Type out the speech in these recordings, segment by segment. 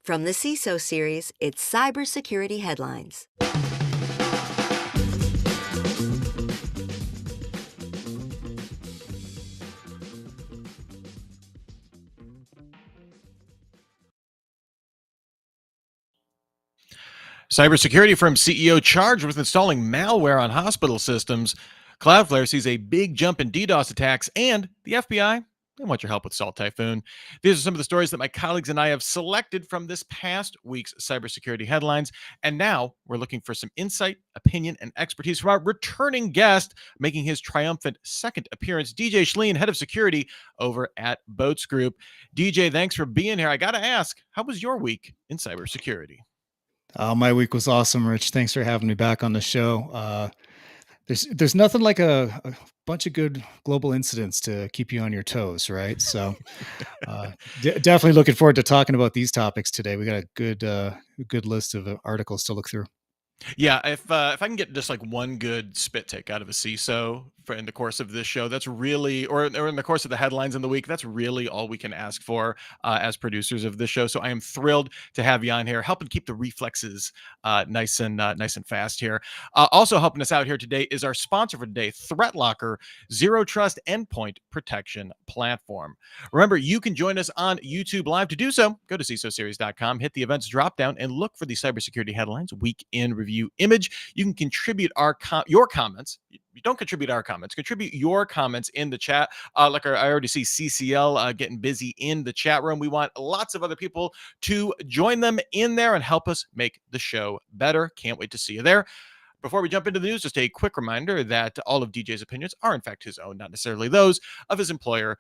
From the CISO Series, it's cybersecurity headlines. Cybersecurity firm CEO charged with installing malware on hospital systems. Cloudflare sees a big jump in DDoS attacks, and the FBI, they want your help with Typhoon. These are some of the stories that my colleagues and I have selected from this past week's cybersecurity headlines. And now we're looking for some insight, opinion, and expertise from our returning guest, making his triumphant second appearance, DJ Schleen, head of security over at Boats Group. DJ, thanks for being here. I got to ask, how was your week in cybersecurity? My week was awesome, Rich. Thanks for having me back on the show. There's nothing like a bunch of good global incidents to keep you on your toes, right? So, definitely looking forward to talking about these topics today. We got a good list of articles to look through. Yeah, if I can get just like one good spit take out of a CISO in the course of this show, that's really, or in the course of the headlines in the week, that's really all we can ask for as producers of this show. So I am thrilled to have you on here, helping keep the reflexes nice and fast here. Also helping us out here today is our sponsor for today, ThreatLocker, Zero Trust Endpoint Protection Platform. Remember, you can join us on YouTube Live. To do so, go to CISOseries.com, hit the events drop down, and look for the cybersecurity headlines week in review image. You can contribute your comments. You don't contribute our comments. Contribute your comments in the chat. I already see CCL getting busy in the chat room. We want lots of other people to join them in there and help us make the show better. Can't wait to see you there. Before we jump into the news, just a quick reminder that all of DJ's opinions are, in fact, his own, not necessarily those of his employer,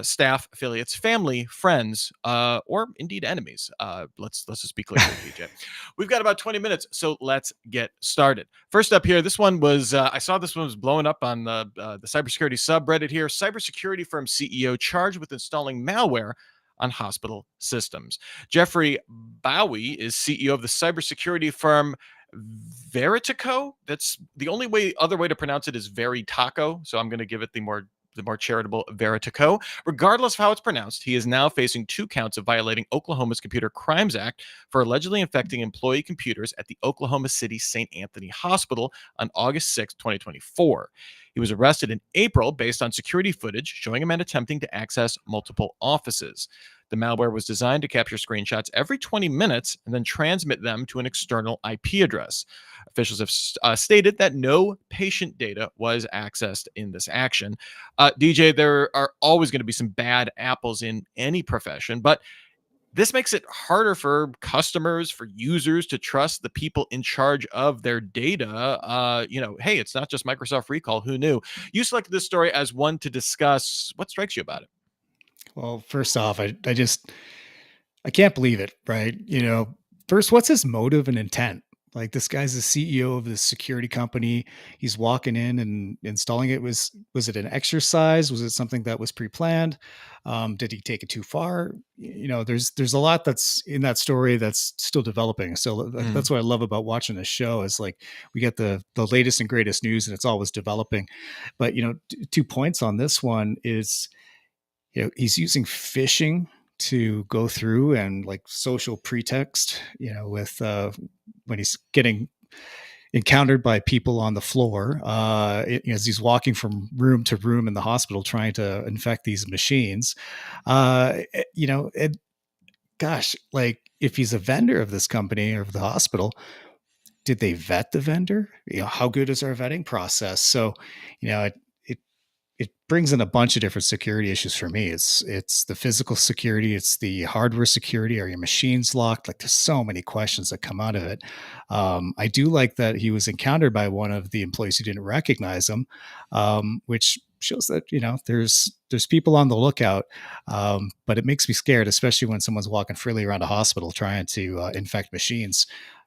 staff, affiliates, family, friends, or indeed enemies. Let's just be clear here, DJ. We've got about 20 minutes, so let's get started. First up here, this one was, I saw this one was blowing up on the cybersecurity subreddit here. Cybersecurity firm CEO charged with installing malware on hospital systems. Jeffrey Bowie is CEO of the cybersecurity firm Veritico. That's the only other way to pronounce it is Veritaco. So I'm going to give it the more charitable Veritico. Regardless of how it's pronounced, he is now facing 2 counts of violating Oklahoma's Computer Crimes Act for allegedly infecting employee computers at the Oklahoma City St. Anthony Hospital on August 6, 2024. He was arrested in April based on security footage showing a man attempting to access multiple offices. The malware was designed to capture screenshots every 20 minutes and then transmit them to an external IP address. Officials have stated that no patient data was accessed in this action. DJ, there are always going to be some bad apples in any profession, but this makes it harder for customers, for users to trust the people in charge of their data. Hey, it's not just Microsoft recall. Who knew? You selected this story as one to discuss. What strikes you about it? Well, first off, I can't believe it, right? First, what's his motive and intent? Like, this guy's the CEO of this security company. He's walking in and installing it. Was it an exercise? Was it something that was pre-planned? Did he take it too far? There's a lot that's in that story that's still developing. So that's what I love about watching this show is like we get the latest and greatest news and it's always developing. But 2 points on this one is, he's using phishing to go through and like social pretext, with when he's getting encountered by people on the floor as he's walking from room to room in the hospital trying to infect these machines. Gosh, like if he's a vendor of this company or of the hospital, did they vet the vendor? How good is our vetting process? So, it brings in a bunch of different security issues for me. It's the physical security, it's the hardware security. Are your machines locked? Like, there's so many questions that come out of it. I do like that he was encountered by one of the employees who didn't recognize him, which shows that there's people on the lookout. But it makes me scared, especially when someone's walking freely around a hospital trying to infect machines.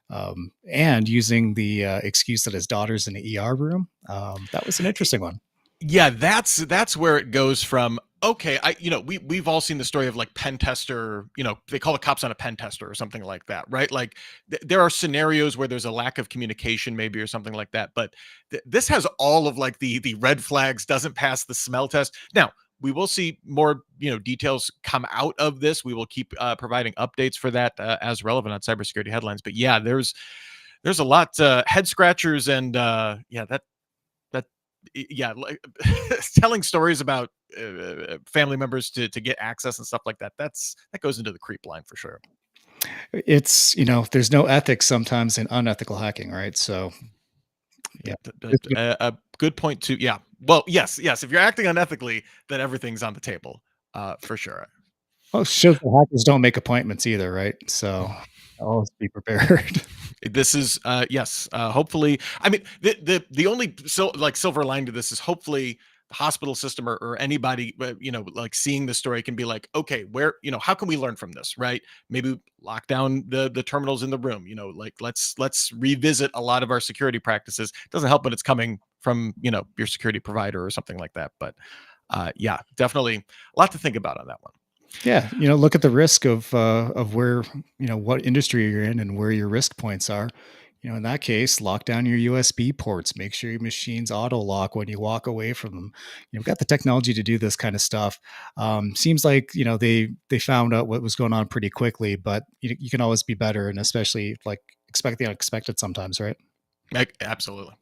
And using the excuse that his daughter's in the ER room. That was an interesting one. Yeah, that's where it goes from. Okay, we've all seen the story of like pen tester. They call the cops on a pen tester or something like that, right? Like there are scenarios where there's a lack of communication, maybe, or something like that. But this has all of like the red flags. Doesn't pass the smell test. Now, we will see more, details come out of this. We will keep providing updates for that as relevant on cybersecurity headlines. But yeah, there's a lot head scratchers, and that yeah, like telling stories about family members to get access and stuff like that. That goes into the creep line for sure. It's, there's no ethics sometimes in unethical hacking, right? So yeah. A good point too. Yeah. Well, yes. If you're acting unethically, then everything's on the table, for sure. Well, shows the hackers don't make appointments either, right? So always be prepared. This is yes. Hopefully, I mean, the only silver line to this is hopefully the hospital system or anybody, like seeing the story can be like, okay, where, how can we learn from this, right? Maybe lock down the terminals in the room. Like let's revisit a lot of our security practices. It doesn't help when it's coming from your security provider or something like that. But yeah, definitely a lot to think about on that one. Yeah, look at the risk of where, what industry you're in and where your risk points are. In that case, lock down your USB ports. Make sure your machines auto lock when you walk away from them. You've got the technology to do this kind of stuff. Seems like they found out what was going on pretty quickly, but you can always be better, and especially like expect the unexpected sometimes, right? Absolutely.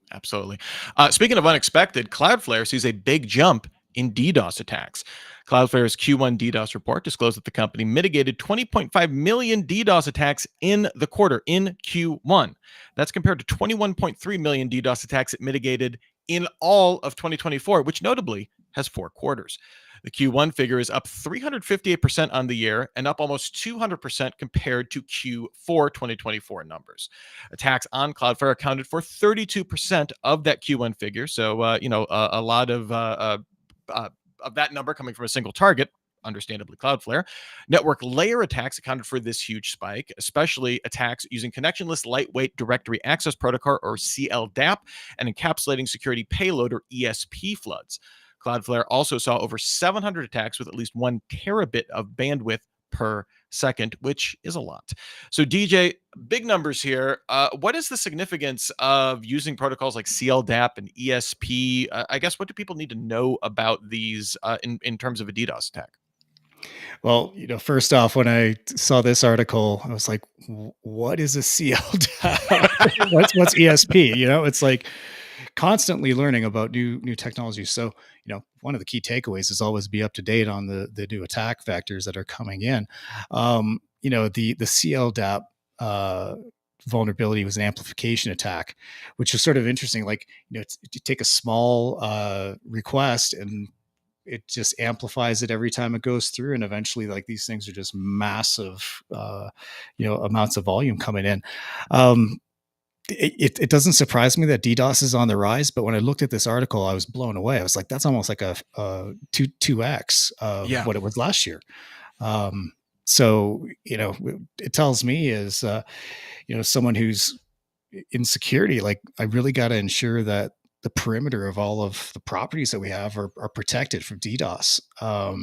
Speaking of unexpected, Cloudflare sees a big jump in DDoS attacks. Cloudflare's Q1 DDoS report disclosed that the company mitigated 20.5 million DDoS attacks in the quarter in Q1. That's compared to 21.3 million DDoS attacks it mitigated in all of 2024, which notably has 4 quarters. The Q1 figure is up 358% on the year and up almost 200% compared to Q4 2024 numbers. Attacks on Cloudflare accounted for 32% of that Q1 figure. So, a lot of that number coming from a single target, understandably Cloudflare. Network layer attacks accounted for this huge spike, especially attacks using connectionless lightweight directory access protocol, or CLDAP, and encapsulating security payload, or ESP floods. Cloudflare also saw over 700 attacks with at least 1 terabit of bandwidth per second, which is a lot. So DJ, big numbers here. What is the significance of using protocols like CLDAP and ESP? I guess, what do people need to know about these in terms of a DDoS attack? Well, first off, when I saw this article, I was like, what is a CLDAP? what's ESP? It's like constantly learning about new technologies. So, one of the key takeaways is always be up to date on the new attack vectors that are coming in. The CLDAP vulnerability was an amplification attack, which is sort of interesting. Like, to take a small request and it just amplifies it every time it goes through, and eventually, like, these things are just massive, amounts of volume coming in. It doesn't surprise me that DDoS is on the rise, but when I looked at this article, I was blown away. I was like, that's almost like a 2x of what it was last year. So, it tells me is, someone who's in security, like, I really got to ensure that the perimeter of all of the properties that we have are protected from DDoS. I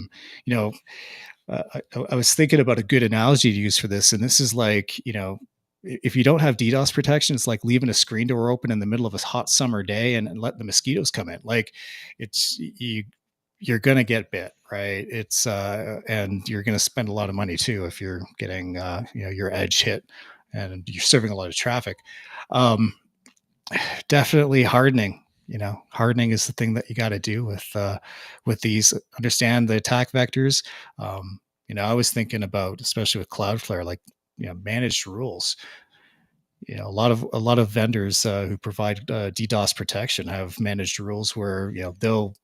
was thinking about a good analogy to use for this, and this is like, if you don't have DDoS protection, it's like leaving a screen door open in the middle of a hot summer day and let the mosquitoes come in. Like, you're going to get bit, right? It's and you're going to spend a lot of money too if you're getting your edge hit and you're serving a lot of traffic. Definitely hardening. Hardening is the thing that you got to do with these. Understand the attack vectors. I was thinking about, especially with Cloudflare, like, managed rules. A lot of vendors who provide DDoS protection have managed rules where they'll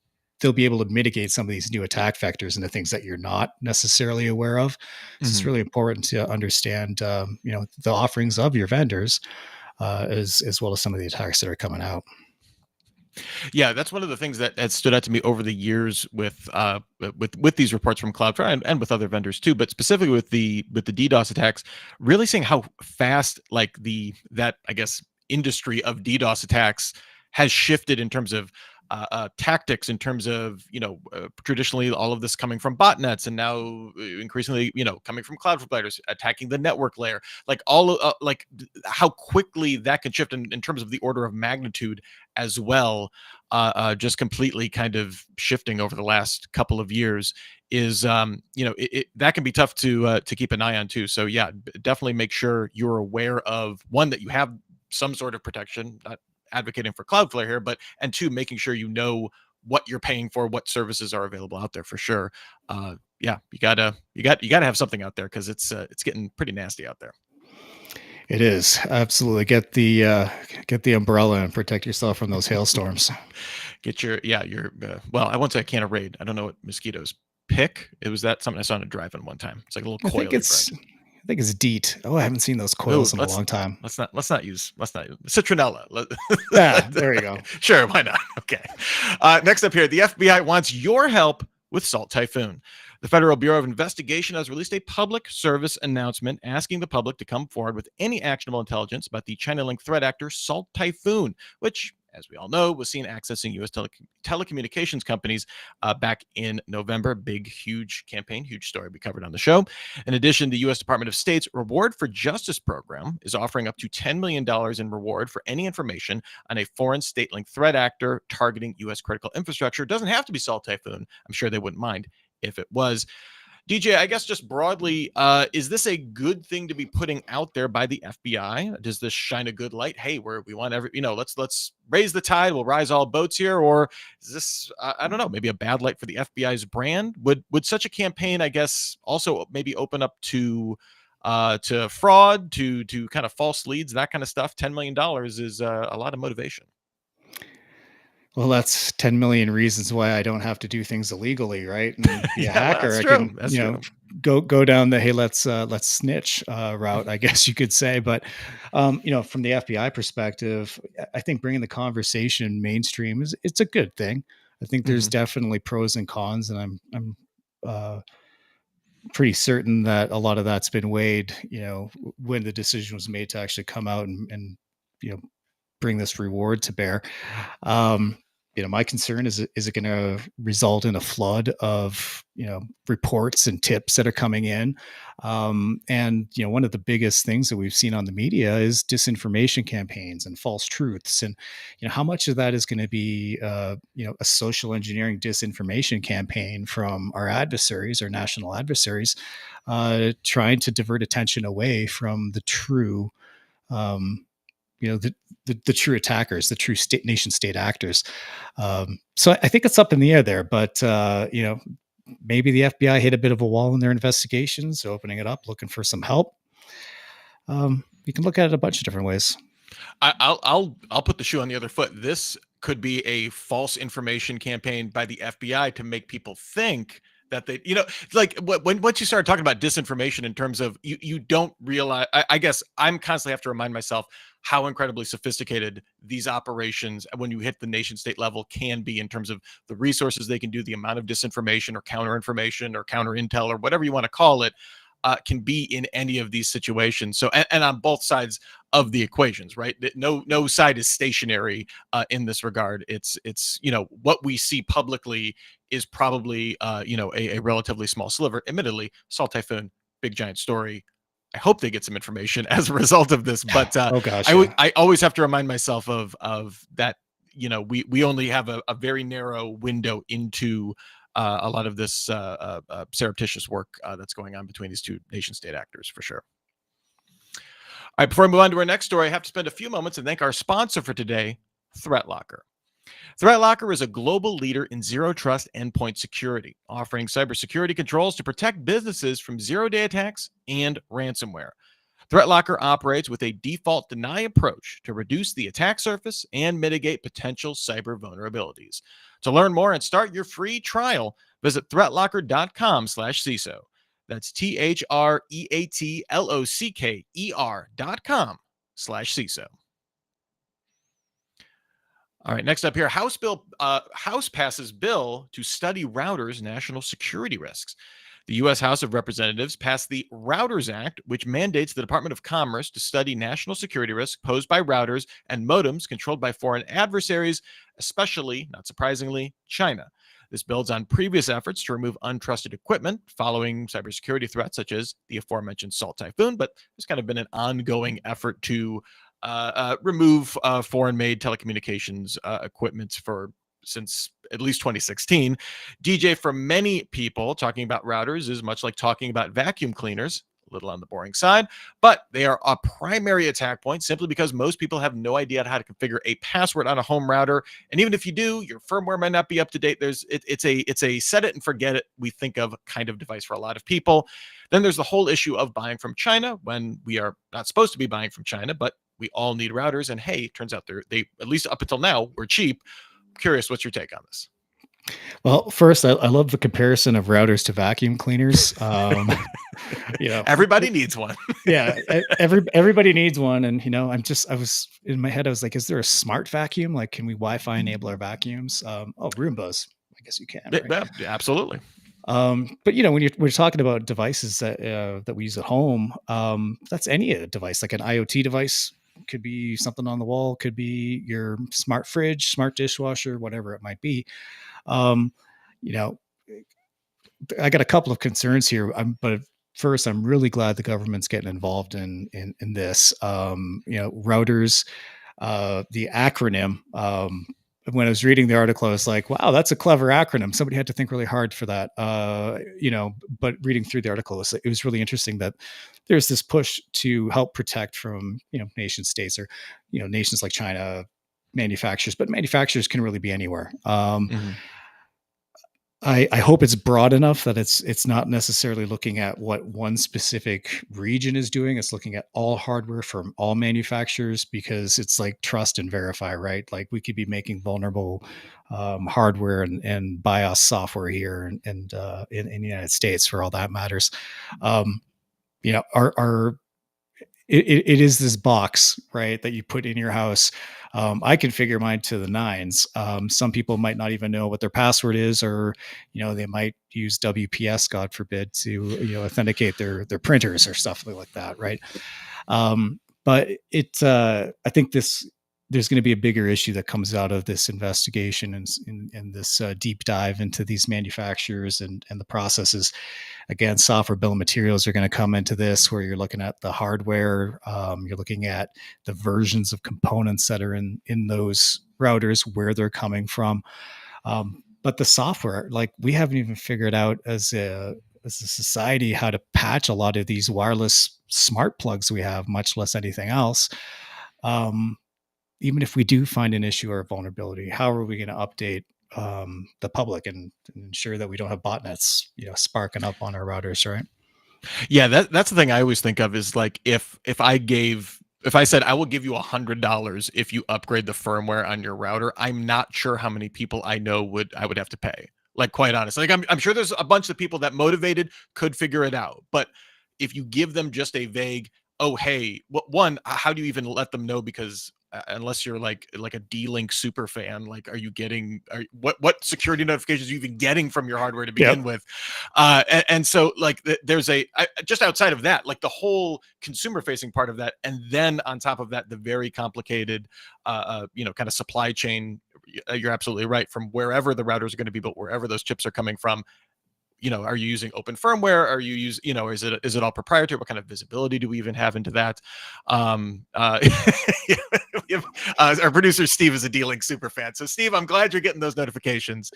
be able to mitigate some of these new attack vectors into things that you're not necessarily aware of. So it's really important to understand the offerings of your vendors as well as some of the attacks that are coming out. Yeah, that's one of the things that has stood out to me over the years with these reports from Cloudflare and with other vendors too, but specifically with the DDoS attacks, really seeing how fast that I guess industry of DDoS attacks has shifted in terms of tactics in terms of, traditionally all of this coming from botnets, and now increasingly, coming from cloud providers attacking the network layer, like how quickly that can shift in terms of the order of magnitude as well. Just completely kind of shifting over the last couple of years is, that can be tough to keep an eye on too. So yeah, definitely make sure you're aware of, one, that you have some sort of protection. Not advocating for Cloudflare here, but and two, making sure you know what you're paying for, what services are available out there for sure. Yeah, you gotta have something out there, because it's getting pretty nasty out there. It is absolutely get the umbrella and protect yourself from those hailstorms. Get your well, I won't say a can of Raid. I don't know what mosquitoes pick. It was that something I saw on a drive-in one time. It's like a little I coil think you it's burn. I think it's DEET. Oh, I haven't seen those Oh, coils in a long time. let's not use citronella. Yeah, there you go. Sure, why not? Okay. Next up here, the FBI wants your help with Salt Typhoon. The Federal Bureau of Investigation has released a public service announcement asking the public to come forward with any actionable intelligence about the China-linked threat actor Salt Typhoon, which, as we all know, was seen accessing U.S. telecommunications companies back in November. Big, huge campaign, huge story we covered on the show. In addition, the U.S. Department of State's Reward for Justice program is offering up to $10 million in reward for any information on a foreign state-linked threat actor targeting U.S. critical infrastructure. It doesn't have to be Salt Typhoon. I'm sure they wouldn't mind if it was. DJ, I guess just broadly, is this a good thing to be putting out there by the FBI? Does this shine a good light? Hey, we want let's raise the tide, we'll rise all boats here. Or is this, I don't know, maybe a bad light for the FBI's brand? Would such a campaign, I guess, also maybe open up to fraud, to kind of false leads, that kind of stuff? $10 million is a lot of motivation. Well, that's 10 million reasons why I don't have to do things illegally, right? And be a Yeah, well, hacker. that's I true. can, That's true. go down the, hey, let's snitch route, I guess you could say. But from the FBI perspective, I think bringing the conversation mainstream it's a good thing. I think there's Mhm. definitely pros and cons, and I'm uh, pretty certain that a lot of that's been weighed, when the decision was made to actually come out and you know bring this reward to bear. Um, my concern is it going to result in a flood of reports and tips that are coming in? And one of the biggest things that we've seen on the media is disinformation campaigns and false truths, and how much of that is going to be a social engineering disinformation campaign from our adversaries, our national adversaries, trying to divert attention away from the true um, the true attackers, the true nation state actors. So I think it's up in the air there, but maybe the FBI hit a bit of a wall in their investigations, opening it up, looking for some help. You can look at it a bunch of different ways. I'll put the shoe on the other foot. This could be a false information campaign by the FBI to make people think that they, like when once you start talking about disinformation in terms of you don't realize. I guess I'm constantly have to remind myself how incredibly sophisticated these operations, when you hit the nation state level, can be in terms of the resources they can do, the amount of disinformation or counter information or counter intel or whatever you want to call it. Can be in any of these situations. So, and on both sides of the equations, right? No side is stationary in this regard. It's what we see publicly is probably a relatively small sliver. Admittedly, Salt Typhoon, big giant story. I hope they get some information as a result of this, but Oh gosh, yeah. I always have to remind myself of that. We only have a very narrow window into a lot of this surreptitious work that's going on between these two nation state actors, for sure. All right, before we move on to our next story, I have to spend a few moments and thank our sponsor for today, ThreatLocker. ThreatLocker is a global leader in zero trust endpoint security, offering cybersecurity controls to protect businesses from zero-day attacks and ransomware. ThreatLocker operates with a default deny approach to reduce the attack surface and mitigate potential cyber vulnerabilities. To learn more and start your free trial, visit threatlocker.com/CISO. That's THREATLOCKER.com/CISO. All right, next up here, House passes bill to study routers' national security risks. The U.S. House of Representatives passed the Routers Act, which mandates the Department of Commerce to study national security risks posed by routers and modems controlled by foreign adversaries, especially, not surprisingly, China. This builds on previous efforts to remove untrusted equipment following cybersecurity threats such as the aforementioned Salt Typhoon, but there's kind of been an ongoing effort to remove foreign-made telecommunications equipment for since at least 2016. DJ, for many people, talking about routers is much like talking about vacuum cleaners, a little on the boring side, but they are a primary attack point simply because most people have no idea how to configure a password on a home router. And even if you do, your firmware might not be up to date. It's a set it and forget it, we think of kind of device for a lot of people. Then there's the whole issue of buying from China when we are not supposed to be buying from China, but we all need routers. And hey, turns out they at least up until now were cheap. Curious, what's your take on this? Well, first, I love the comparison of routers to vacuum cleaners. Everybody needs one. Yeah, everybody needs one. And, I was in my head, I was like, is there a smart vacuum? Like, can we Wi-Fi enable our vacuums? Roombas. I guess you can. Right? Yeah, absolutely. But when we're talking about devices that we use at home, that's any device, like an IoT device. Could be something on the wall, could be your smart fridge, smart dishwasher, whatever it might be. Um, you know, I got a couple of concerns here. But first, I'm really glad the government's getting involved in this. Routers, the acronym. When I was reading the article, I was like, "Wow, that's a clever acronym." Somebody had to think really hard for that. But reading through the article, it was really interesting that there's this push to help protect from nation states or nations like China manufacturers, but manufacturers can really be anywhere. I hope it's broad enough that it's not necessarily looking at what one specific region is doing. It's looking at all hardware from all manufacturers, because it's like trust and verify, right? Like we could be making vulnerable hardware and BIOS software here and in the United States, for all that matters. It is this box, right, that you put in your house. I configure mine to the nines. Some people might not even know what their password is, or they might use WPS, God forbid, to authenticate their printers or stuff like that, right? But I think there's going to be a bigger issue that comes out of this investigation and this deep dive into these manufacturers and the processes. Again, software bill of materials are going to come into this, where you're looking at the hardware, you're looking at the versions of components that are in those routers, where they're coming from. But the software, like, we haven't even figured out as a society how to patch a lot of these wireless smart plugs we have, much less anything else. Even if we do find an issue or a vulnerability, how are we going to update the public and ensure that we don't have botnets, sparking up on our routers, right? Yeah, that's the thing I always think of is, like, if I said I will give you $100 if you upgrade the firmware on your router, I'm not sure how many people I know I would have to pay. Like, quite honestly, like I'm sure there's a bunch of people that motivated could figure it out, but if you give them just a vague, oh hey, how do you even let them know? Because unless you're like a D-Link super fan, like, what security notifications are you even getting from your hardware to begin with? And so, like, there's just outside of that, like the whole consumer facing part of that, and then on top of that, the very complicated kind of supply chain. You're absolutely right. From wherever the routers are going to be built, wherever those chips are coming from, are you using open firmware? Are you is it all proprietary? What kind of visibility do we even have into that? Our producer Steve is a D-Link super fan. So Steve, I'm glad you're getting those notifications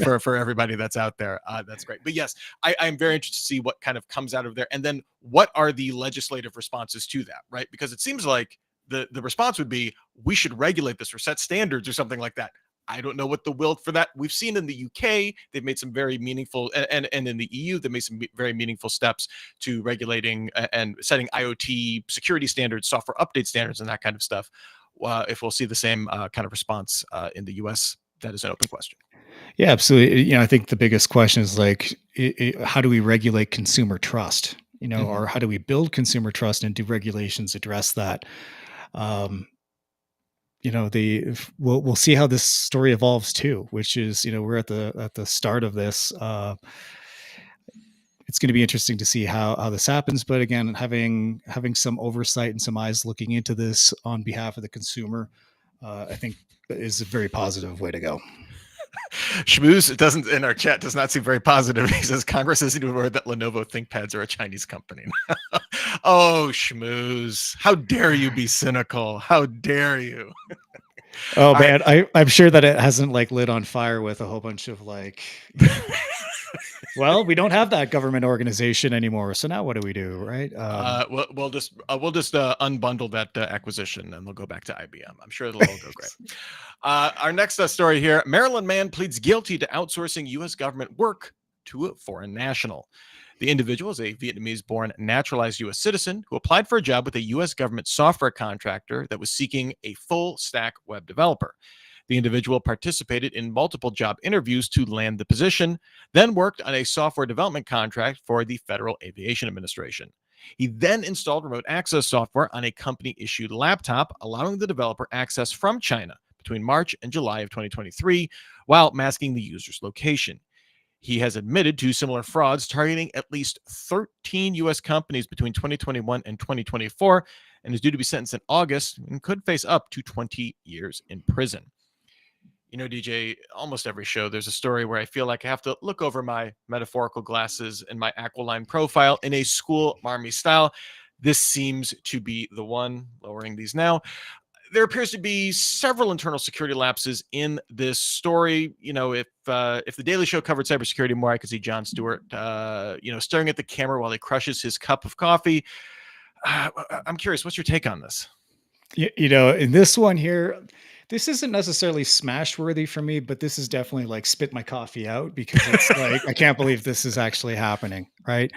for everybody that's out there. That's great. But yes, I'm very interested to see what kind of comes out of there. And then what are the legislative responses to that, right? Because it seems like the response would be, we should regulate this or set standards or something like that. I don't know what the will for that. We've seen in the UK, they've made some very meaningful, and in the EU, they've made some very meaningful steps to regulating and setting IoT security standards, software update standards, and that kind of stuff. If we'll see the same kind of response in the US, that is an open question. Yeah, absolutely. I think the biggest question is, like, how do we regulate consumer trust? Or how do we build consumer trust, and do regulations address that? We'll see how this story evolves too, which is, we're at the start of this. it's going to be interesting to see how this happens. But again, having some oversight and some eyes looking into this on behalf of the consumer, I think is a very positive way to go. Schmooze doesn't in our chat does not seem very positive. He says Congress isn't even aware that Lenovo ThinkPads are a Chinese company. Oh, Schmooze, how dare you be cynical? How dare you? Oh All man, right. I'm sure that it hasn't like lit on fire with a whole bunch of like, well, we don't have that government organization anymore, so now what do we do, right? We'll just unbundle that acquisition, and they'll go back to IBM. I'm sure it'll all go great. Our next story here: Maryland man pleads guilty to outsourcing U.S. government work to a foreign national. The individual is a Vietnamese-born naturalized U.S. citizen who applied for a job with a U.S. government software contractor that was seeking a full-stack web developer. The individual participated in multiple job interviews to land the position, then worked on a software development contract for the Federal Aviation Administration. He then installed remote access software on a company-issued laptop, allowing the developer access from China between March and July of 2023, while masking the user's location. He has admitted to similar frauds targeting at least 13 U.S. companies between 2021 and 2024, and is due to be sentenced in August and could face up to 20 years in prison. You know, DJ, almost every show, there's a story where I feel like I have to look over my metaphorical glasses and my Aquiline profile in a school marmy style. This seems to be the one. Lowering these now. There appears to be several internal security lapses in this story. You know, if the Daily Show covered cybersecurity more, I could see Jon Stewart, staring at the camera while he crushes his cup of coffee. I'm curious, what's your take on this? You know, in this one here, this isn't necessarily smash worthy for me, but this is definitely like spit my coffee out because it's like I can't believe this is actually happening, right?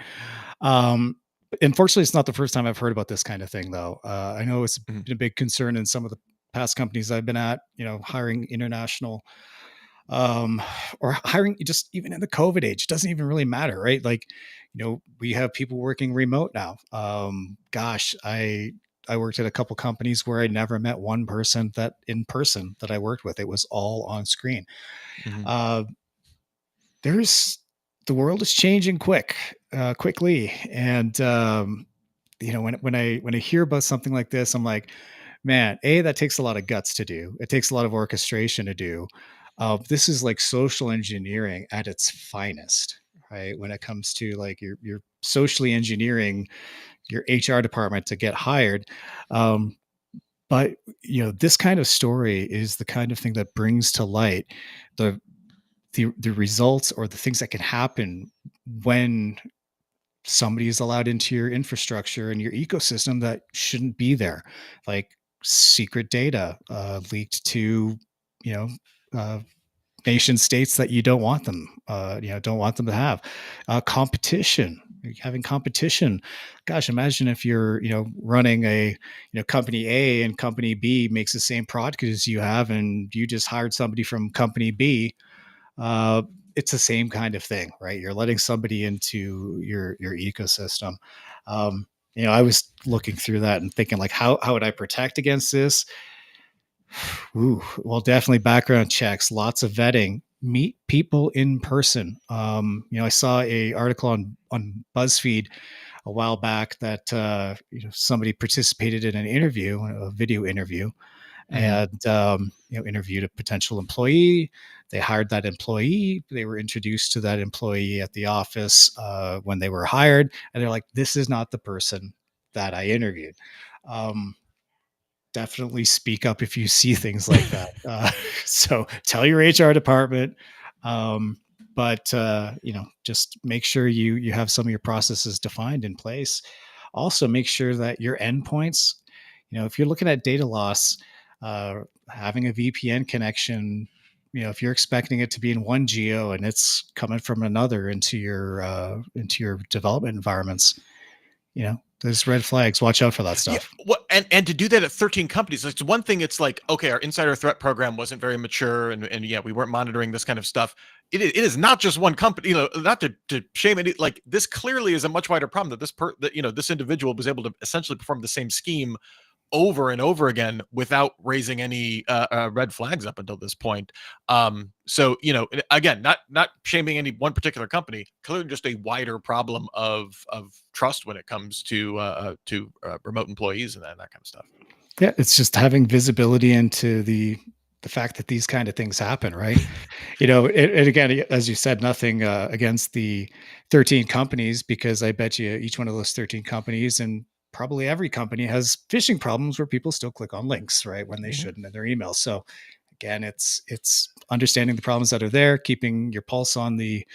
Um, Unfortunately, it's not the first time I've heard about this kind of thing, though. I know it's Mhm. been a big concern in some of the past companies I've been at. You know, hiring international, um, or hiring just even in the COVID age, it doesn't even really matter, right? Like, you know, we have people working remote now. Gosh, I worked at a couple companies where I never met one person that in person that I worked with. It was all on screen. Mhm. Uh, there's the world is changing quickly, and you know, when I hear about something like this, I'm like, man, that takes a lot of guts to do. It takes a lot of orchestration to do. This is like social engineering at its finest, right? When it comes to like you're socially engineering your HR department to get hired. Um, but you know, this kind of story is the kind of thing that brings to light the the results or the things that can happen when somebody is allowed into your infrastructure and your ecosystem that shouldn't be there, like secret data leaked to, you know, uh, nation states that you don't want them, don't want them to have. Competition, having competition. Gosh, imagine if you're, running a, company A and company B makes the same product as you have, and you just hired somebody from company B. uh, it's the same kind of thing, right? You're letting somebody into your ecosystem. I was looking through that and thinking like, how would I protect against this? Ooh, well, definitely background checks, lots of vetting, meet people in person. I saw a article on BuzzFeed a while back that somebody participated in an interview, a video interview, Mhm. and interviewed a potential employee. They hired that employee. They were introduced to that employee at the office when they were hired, and they're like, "This is not the person that I interviewed." Um, Definitely speak up if you see things like that. So tell your HR department. Um, but just make sure you have some of your processes defined in place. Also, make sure that your endpoints, if you're looking at data loss, having a VPN connection, if you're expecting it to be in one geo and it's coming from another into your development environments, there's red flags. Watch out for that Yeah, stuff. what and to do that at 13 companies, it's one thing. It's like, okay, our insider threat program wasn't very mature, and yeah, we weren't monitoring this kind of stuff. It is not just one company, not to shame any, like this clearly is a much wider problem that this individual was able to essentially perform the same scheme over and over again without raising any red flags up until this point. So, again, not shaming any one particular company, clearly just a wider problem of trust when it comes to remote employees and that kind of stuff. Yeah, it's just having visibility into the fact that these kind of things happen, right? And again, as you said, nothing against the 13 companies, because I bet you each one of those 13 companies, and probably every company, has phishing problems where people still click on links, right, when they shouldn't in their emails. So again, it's understanding the problems that are there, keeping your pulse on the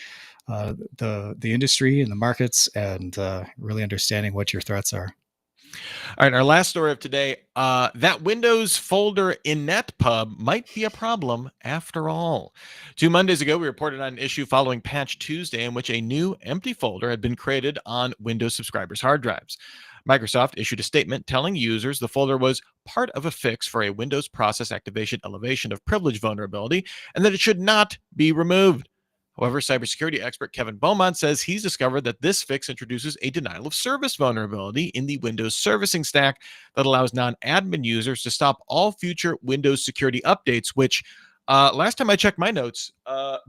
industry and the markets, and really understanding what your threats are. All right, our last story of today, that Windows folder in NetPub might be a problem after all. 2 Mondays ago, we reported on an issue following Patch Tuesday in which a new empty folder had been created on Windows subscribers' hard drives. Microsoft issued a statement telling users the folder was part of a fix for a Windows process activation elevation of privilege vulnerability and that it should not be removed. However, cybersecurity expert Kevin Beaumont says he's discovered that this fix introduces a denial of service vulnerability in the Windows servicing stack that allows non-admin users to stop all future Windows security updates, which last time I checked my notes,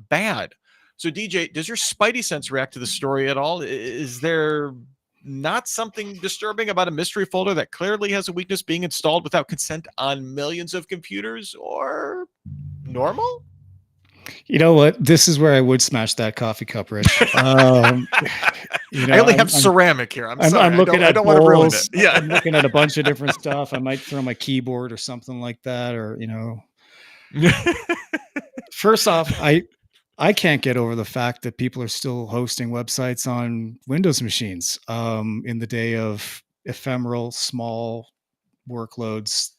bad. So DJ, does your spidey sense react to the story at all? Is there not something disturbing about a mystery folder that clearly has a weakness being installed without consent on millions of computers, or normal? You know what? This is where I would smash that coffee cup, Rich. I only have ceramic here. I'm sorry. I'm looking I at don't want to ruin it. bowls. Yeah. I'm looking at a bunch of different stuff. I might throw my keyboard or something like that, or First off, I can't get over the fact that people are still hosting websites on Windows machines in the day of ephemeral, small workloads.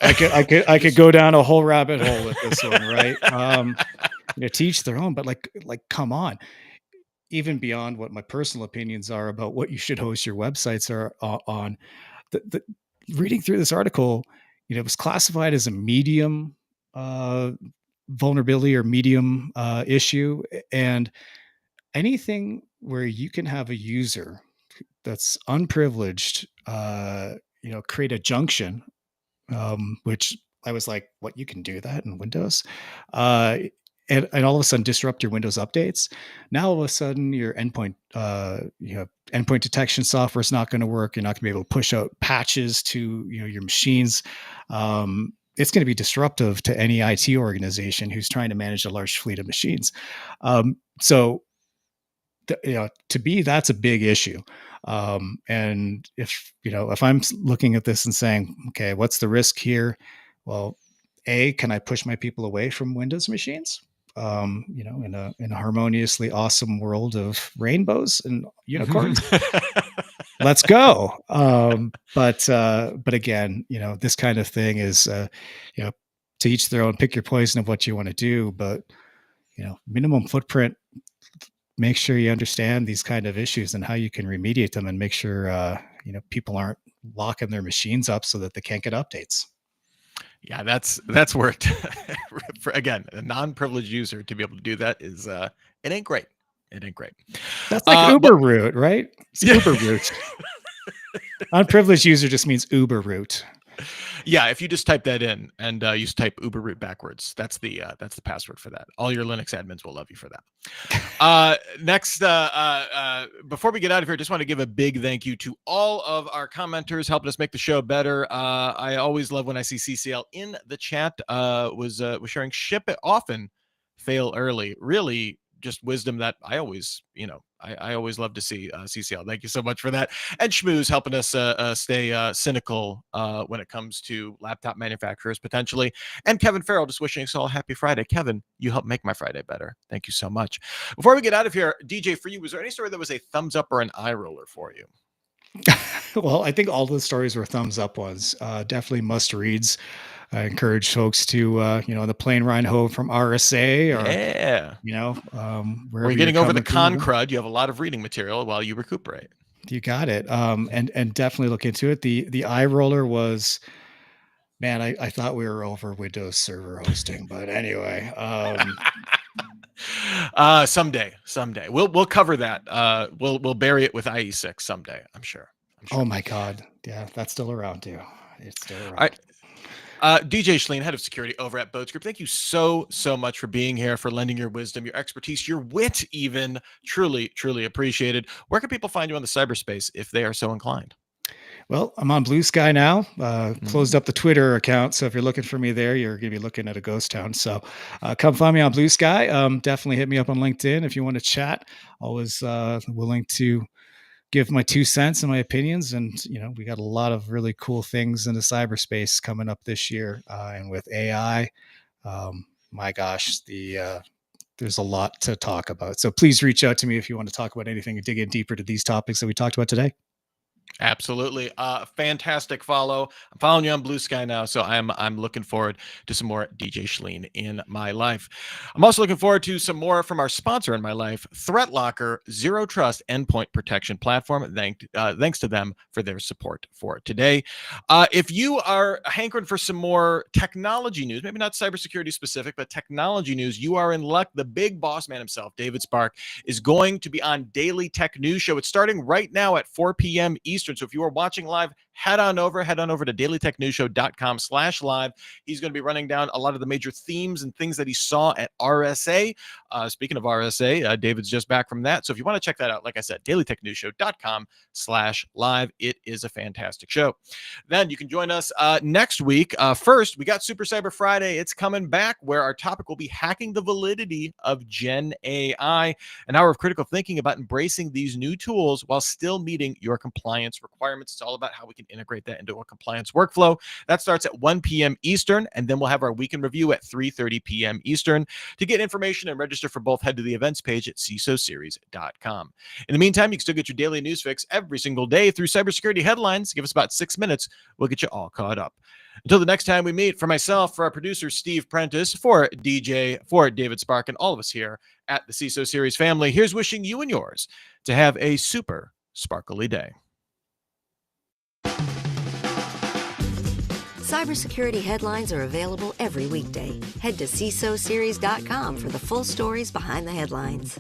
I could go down a whole rabbit hole with this one, right? Teach their own, but like, come on. Even beyond what my personal opinions are about what you should host your websites are on, the reading through this article, it was classified as a medium vulnerability or medium issue, and anything where you can have a user that's unprivileged, create a junction, which I was like, what, you can do that in Windows? And all of a sudden disrupt your Windows updates. Now all of a sudden your endpoint, endpoint detection software is not going to work. You're not going to be able to push out patches to your machines. It's going to be disruptive to any IT organization who's trying to manage a large fleet of machines. So to me, that's a big issue. And if I'm looking at this and saying, okay, what's the risk here? Well, can I push my people away from Windows machines? In a harmoniously awesome world of rainbows and unicorns, let's go. But again, this kind of thing is, to each their own. Pick your poison of what you want to do, but minimum footprint. Make sure you understand these kind of issues and how you can remediate them, and make sure people aren't locking their machines up so that they can't get updates. Yeah, that's where for, again, a non-privileged user to be able to do that is it ain't great. It ain't great. That's like Uber root, right? It's Uber root. Unprivileged user just means Uber root. Yeah, if you just type that in and you just type Uber root backwards, that's the password for that. All your Linux admins will love you for that. Next, before we get out of here, just want to give a big thank you to all of our commenters helping us make the show better. I always love when I see CCL in the chat. Was sharing ship it often, fail early. Really, just wisdom that I always, I always love to see. CCL, thank you so much for that. And Schmooze helping us stay cynical when it comes to laptop manufacturers potentially. And Kevin Farrell just wishing us all a happy Friday. Kevin, you helped make my Friday better. Thank you so much. Before we get out of here, DJ, for you, was there any story that was a thumbs up or an eye roller for you? Well, I think all the stories were thumbs up ones. Definitely must reads. I encourage folks to, the plane ride home from RSA, or, where you're getting over the con crud, you have a lot of reading material while you recuperate. You got it. And definitely look into it. The eye roller was, man, I thought we were over Windows Server hosting, but anyway, someday we'll cover that. We'll bury it with IE6 someday, I'm sure. I'm sure. Oh my God. Yeah, that's still around too. It's still All around. right. DJ Schleen, head of security over at Boats Group. Thank you so much for being here, for lending your wisdom, your expertise, your wit, even. Truly, truly appreciated. Where can people find you on the cyberspace if they are so inclined? Well, I'm on Blue Sky now. Closed Mm. up the Twitter account, so if you're looking for me there, you're going to be looking at a ghost town. So come find me on Blue Sky. Definitely hit me up on LinkedIn if you want to chat. Always willing to give my 2 cents and my opinions. And we got a lot of really cool things in the cyberspace coming up this year, and with AI. My gosh, there's a lot to talk about. So please reach out to me if you want to talk about anything and dig in deeper to these topics that we talked about today. Absolutely. Fantastic follow. I'm following you on Blue Sky now, so I'm looking forward to some more DJ Schleen in my life. I'm also looking forward to some more from our sponsor in my life, ThreatLocker, Zero Trust Endpoint Protection Platform. Thanks to them for their support for today. If you are hankering for some more technology news, maybe not cybersecurity specific, but technology news, you are in luck. The big boss man himself, David Spark, is going to be on Daily Tech News Show. It's starting right now at 4 p.m. Eastern. So if you are watching live, head on over to dailytechnewsshow.com/live. He's going to be running down a lot of the major themes and things that he saw at RSA. Speaking of RSA, David's just back from that. So if you want to check that out, like I said, dailytechnewsshow.com/live. It is a fantastic show. Then you can join us next week. First, we got Super Cyber Friday. It's coming back, where our topic will be hacking the validity of Gen AI, an hour of critical thinking about embracing these new tools while still meeting your compliance requirements. It's all about how we can integrate that into a compliance workflow. That starts at 1 p.m. Eastern, and then we'll have our weekend review at 3:30 p.m. Eastern. To get information and register for both, head to the events page at CISOSeries.com. In the meantime, you can still get your daily news fix every single day through cybersecurity headlines. Give us about 6 minutes. We'll get you all caught up. Until the next time we meet, for myself, for our producer, Steve Prentice, for DJ, for David Spark, and all of us here at the CISO Series family, here's wishing you and yours to have a super sparkly day. Cybersecurity headlines are available every weekday. Head to CISOSeries.com for the full stories behind the headlines.